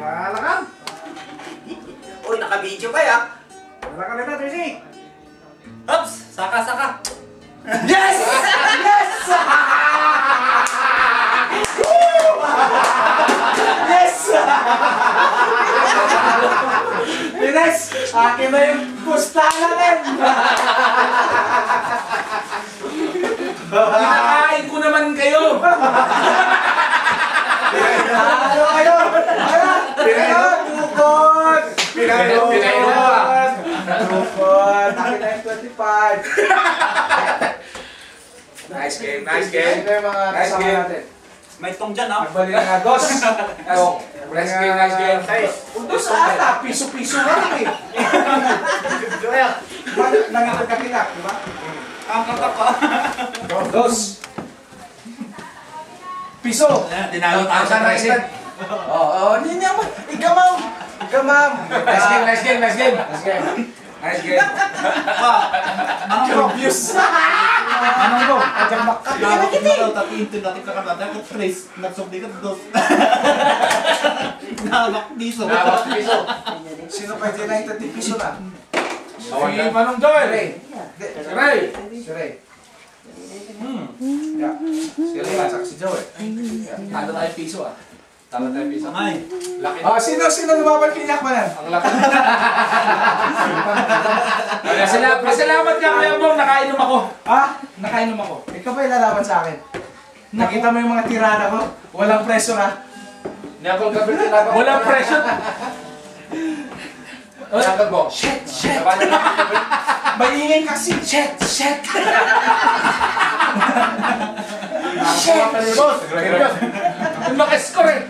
Lakam! Uy, naka-video pa ya. Lakam na, Tracy! Oops! Saka! Yes! Yes! Yes! Pines! Akin na yung pustalan! Kinakain ko naman kayo! Ano kayo? Pinainom! Bukod! Pinainom pa. Bukod! Akin na yung 25! Nice game, nice game. Ito yung mga Nice kasama game. natin. May tong dyan, ha? Nagbalik na dos! Nice game, nice game. Dos ata! Piso-piso lang eh! Joel! Nangitag-kakinak, di ba? Ang kakap pa. Dos! Piso! Tinalo tayo sa tracing. Oo, hindi naman! Igamam! Igamam! Nice game, nice game, nice game. Nice game! Nice game. Anong bro? Obvious! Anong bro? Kajamak ka! Nakakot na daw, tapiintin natin kakatanda ko trace. Nagsukli ka dos. Nabak piso. Nabak piso. Sino pa dyan na yung 30 piso na? Si Manong Joel. Si Ray. Si Ray. Yeah. Si Ray at saka si Joel. Talo tayo piso ah. Talo tayo piso. Ay. Laki. Oh, sino lumaban kay Yakmanan? Ang laki. Pasalamat ka Kuya Bong, nakainom ako. Ha? Nakainom ako. Ikaw ba ilalaban sa akin? Nakita mo yung mga tirada ko? Walang pressure ha? Hindi ako gabi tinaga. Walang pressure. Tinaga mo. Shit! Maingay kasi! Shit! Shit! Shit! Yung maka-score eh.